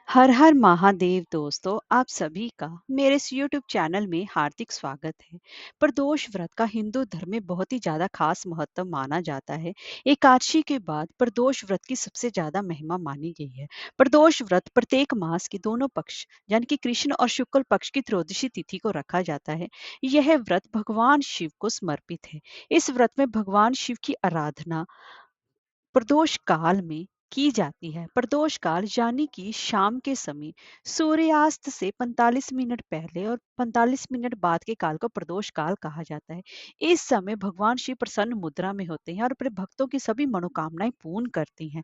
हर हर महादेव दोस्तों, आप सभी का मेरे इस यूट्यूब चैनल में हार्दिक स्वागत है। प्रदोष व्रत का हिंदू धर्म में बहुत ही ज्यादा खास महत्व माना जाता है। एकादशी के बाद प्रदोष व्रत की सबसे ज्यादा महिमा मानी गई है। प्रदोष व्रत प्रत्येक मास के दोनों पक्ष यानी कि कृष्ण और शुक्ल पक्ष की त्रयोदशी तिथि को रखा जाता है। यह व्रत भगवान शिव को समर्पित है। इस व्रत में भगवान शिव की आराधना प्रदोष काल में की जाती है। प्रदोष काल यानी कि शाम के समय सूर्यास्त से 45 मिनट पहले और 45 मिनट बाद के काल को प्रदोष काल कहा जाता है। इस समय भगवान शिव प्रसन्न मुद्रा में होते हैं और अपने भक्तों की सभी मनोकामनाएं पूर्ण करती हैं।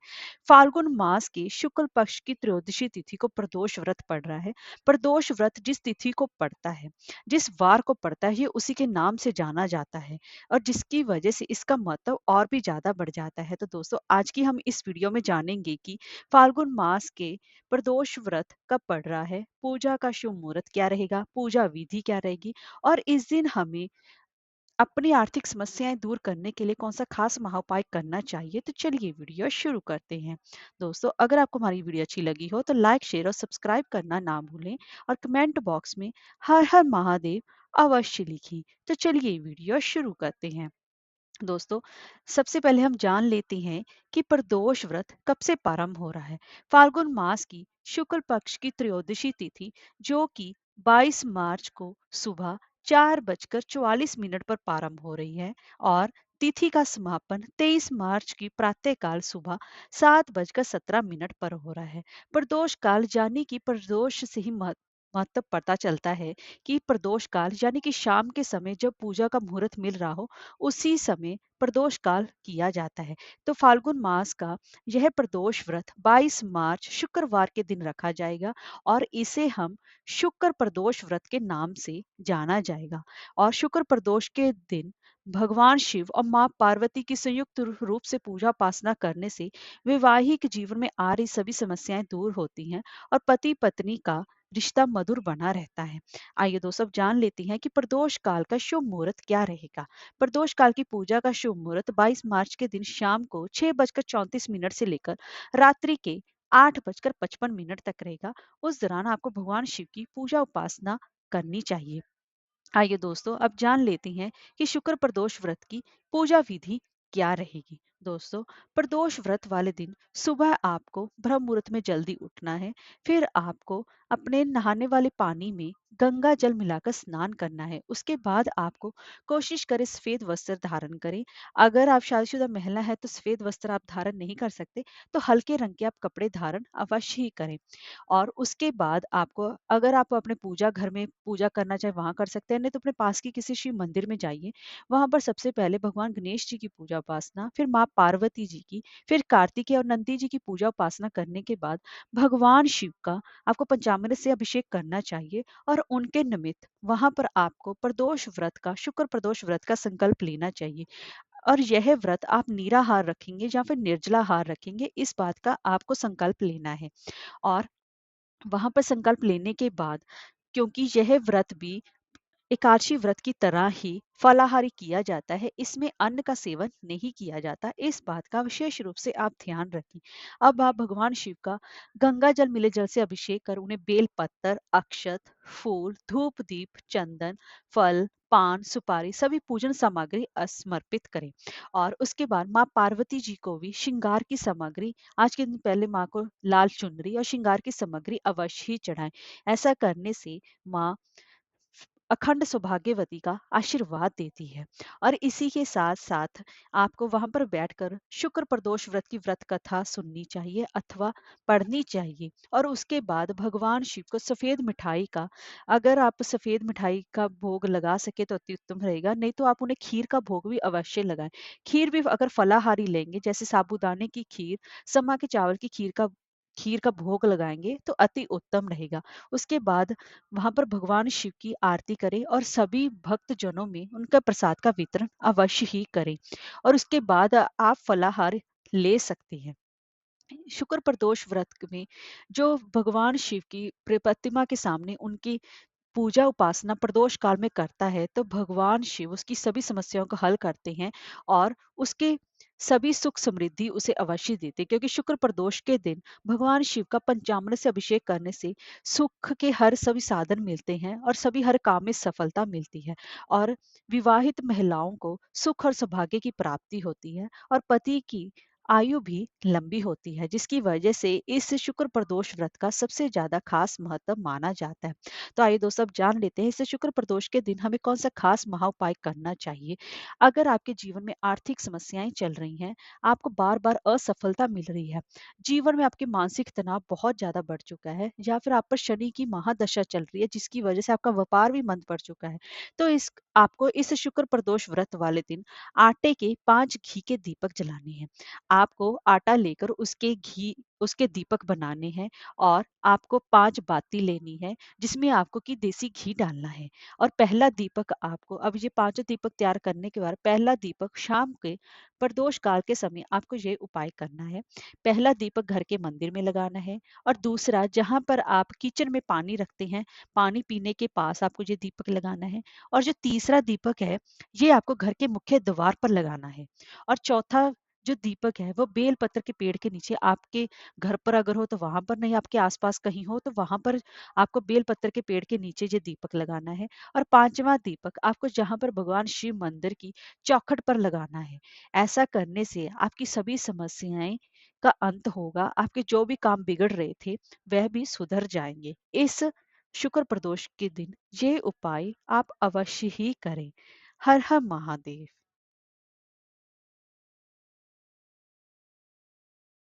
फाल्गुन मास की शुक्ल पक्ष की त्रयोदशी तिथि को प्रदोष व्रत पड़ रहा है। प्रदोष व्रत जिस तिथि को पड़ता है, जिस वार को पड़ता है, ये उसी के नाम से जाना जाता है और जिसकी वजह से इसका महत्व और भी ज्यादा बढ़ जाता है। तो दोस्तों, आज की हम इस वीडियो में जानेंगे कि फाल्गुन मास के प्रदोष व्रत कब पड़ रहा है, पूजा का शुभ मुहूर्त क्या रहेगा, पूजा विधि क्या रहेगी और इस दिन हमें अपनी आर्थिक समस्याएं दूर करने के लिए कौन सा खास महाउपाय करना चाहिए। तो चलिए वीडियो शुरू करते हैं। दोस्तों, अगर आपको हमारी वीडियो अच्छी लगी हो तो लाइक, शेयर और सब्सक्राइब करना ना भूलें और कमेंट बॉक्स में हर हर महादेव अवश्य लिखें। तो चलिए वीडियो शुरू करते हैं। दोस्तों, सबसे पहले हम जान लेते हैं कि प्रदोष व्रत कब से प्रारंभ हो रहा है। फाल्गुन मास की शुक्ल पक्ष की त्रयोदशी तिथि, जो कि 22 मार्च को सुबह 4:44 पर प्रारंभ हो रही है और तिथि का समापन 23 मार्च की प्रातःकाल सुबह 7:17 पर हो रहा है। प्रदोष काल यानी कि प्रदोष से ही महत्व पता चलता है कि प्रदोष काल यानी कि शाम के समय जब पूजा का मुहूर्त मिल रहा हो, उसी समय प्रदोष काल किया जाता है। तो फाल्गुन मास का यह प्रदोष व्रत 22 मार्च शुक्रवार के दिन रखा जाएगा और इसे हम शुक्र प्रदोष व्रत के नाम से जाना जाएगा। और शुक्र प्रदोष के दिन भगवान शिव और मां पार्वती की संयुक्त रूप से पूजा उपासना करने से वैवाहिक जीवन में आ रही सभी समस्याएं दूर होती हैं और पति पत्नी का रिश्ता मधुर बना रहता है। आइए दोस्तों, अब जान लेते हैं कि प्रदोष काल का शुभ मुहूर्त क्या रहेगा। प्रदोष काल की पूजा का शुभ मुहूर्त 22 मार्च के दिन शाम को 6:34 से लेकर रात्रि के 8:55 तक रहेगा। उस दौरान आपको भगवान शिव की पूजा उपासना करनी चाहिए। आइए दोस्तों, अब जान लेते हैं कि शुक्र प्रदोष व्रत की पूजा विधि क्या रहेगी। दोस्तों, प्रदोष व्रत वाले दिन सुबह आपको ब्रह्म मुहूर्त में जल्दी उठना है। फिर आपको अपने नहाने वाले पानी में गंगा जल मिलाकर स्नान करना है। उसके बाद आपको कोशिश करें सफेद वस्त्र धारण करें। अगर आप शादीशुदा महिला है तो सफेद वस्त्र आप धारण नहीं कर सकते, तो हल्के रंग के आप कपड़े धारण अवश्य ही करें। और उसके बाद आपको, अगर आप अपने पूजा घर में पूजा करना चाहे वहां कर सकते हैं, नहीं तो अपने पास की किसी शिव मंदिर में जाइए। वहां पर सबसे पहले भगवान गणेश जी की पूजा उपासना, फिर माँ पार्वती जी की, फिर कार्तिकेय और नंदी जी की पूजा उपासना करने के बाद भगवान शिव का आपको पंचामृत से अभिषेक करना चाहिए और उनके निमित्त वहां पर आपको प्रदोष व्रत का, शुक्र प्रदोष व्रत का संकल्प लेना चाहिए। और यह व्रत आप निराहार रखेंगे या फिर निर्जलाहार रखेंगे, इस बात का आपको संकल्प लेना है। और वहां पर संकल्प लेने के बाद, क्योंकि यह व्रत भी एकादशी व्रत की तरह ही फलाहारी किया जाता है, इसमें अन्न का सेवन नहीं किया जाता, इस बात का विशेष रूप से आप ध्यान रखें। अब आप भगवान शिव का गंगा जल मिले जल से अभिषेक कर उन्हें बेल पत्तर, अक्षत, फूल, धूप, दीप, चंदन, फल, पान, सुपारी सभी पूजन सामग्री समर्पित करें। और उसके बाद माँ पार्वती जी को भी श्रृंगार की सामग्री, आज के दिन पहले माँ को लाल चुनरी और श्रृंगार की सामग्री अवश्य ही चढ़ाएं। ऐसा करने से माँ अखंड सौभाग्यवती का आशीर्वाद देती है। और इसी के साथ साथ आपको वहां पर बैठकर शुक्र प्रदोष व्रत की व्रत कथा सुननी चाहिए अथवा पढ़नी चाहिए। और उसके बाद भगवान शिव को सफेद मिठाई का, अगर आप सफेद मिठाई का भोग लगा सके तो अति उत्तम रहेगा, नहीं तो आप उन्हें खीर का भोग भी अवश्य लगाएं। खीर भी अगर फलाहारी लेंगे, जैसे साबूदाने की खीर, समा के चावल की खीर का भोग लगाएंगे तो अति उत्तम रहेगा। उसके बाद वहां पर भगवान शिव की आरती करें और सभी भक्त जनों में उनका प्रसाद का वितरण अवश्य ही करें। और उसके बाद आप फलाहार ले सकते हैं। शुक्र प्रदोष व्रत में जो भगवान शिव की प्रतिमा के सामने उनकी पूजा उपासना प्रदोष काल में करता है, तो भगवान शिव उसकी सभी समस्याओं को हल करते हैं और उसके सभी सुख समृद्धि उसे अवश्य देते, क्योंकि शुक्र प्रदोष के दिन भगवान शिव का पंचामृत से अभिषेक करने से सुख के हर सभी साधन मिलते हैं और सभी हर काम में सफलता मिलती है। और विवाहित महिलाओं को सुख और सौभाग्य की प्राप्ति होती है और पति की आयु भी लंबी होती है, जिसकी वजह से इस शुक्र प्रदोष व्रत का सबसे ज्यादा खास महत्व माना जाता है। तो आइए दोस्तों, अब जान लेते हैं इस शुक्र प्रदोष के दिन हमें कौन सा खास महा उपाय करना चाहिए। अगर आपके जीवन में आर्थिक समस्याएं चल रही हैं, आपको बार-बार असफलता मिल रही है, जीवन में आपके मानसिक तनाव बहुत ज़्यादा बढ़ चुका है, या फिर आप पर शनि की महादशा चल रही है जिसकी वजह से आपका व्यापार भी मंद पड़ चुका है, तो इस आपको इस शुक्र प्रदोष व्रत वाले दिन आटे के 5 घी के दीपक जलाने हैं। आपको आटा लेकर उसके दीपक बनाने हैं और आपको 5 बाती लेनी है, जिसमें आपको कि देसी घी डालना है। और पहला दीपक आपको, अब ये पांचों दीपक तैयार करने के बाद पहला दीपक शाम के प्रदोष काल के समय आपको ये उपाय करना है। पहला दीपक घर के मंदिर में लगाना है और दूसरा जहां पर आप किचन में पानी रखते हैं, पानी पीने के पास आपको ये दीपक लगाना है। और जो तीसरा दीपक है, ये आपको घर के मुख्य द्वार पर लगाना है। और चौथा जो दीपक है वो बेल पत्र के पेड़ के नीचे, आपके घर पर अगर हो तो वहां पर, नहीं आपके आसपास कहीं हो तो वहां पर आपको बेल पत्र के पेड़ के नीचे ये दीपक लगाना है। और पांचवा दीपक आपको जहां पर भगवान शिव मंदिर की चौखट पर लगाना है। ऐसा करने से आपकी सभी समस्याएं का अंत होगा, आपके जो भी काम बिगड़ रहे थे वह भी सुधर जाएंगे। इस शुक्र प्रदोष के दिन ये उपाय आप अवश्य ही करें। हर हर महादेव।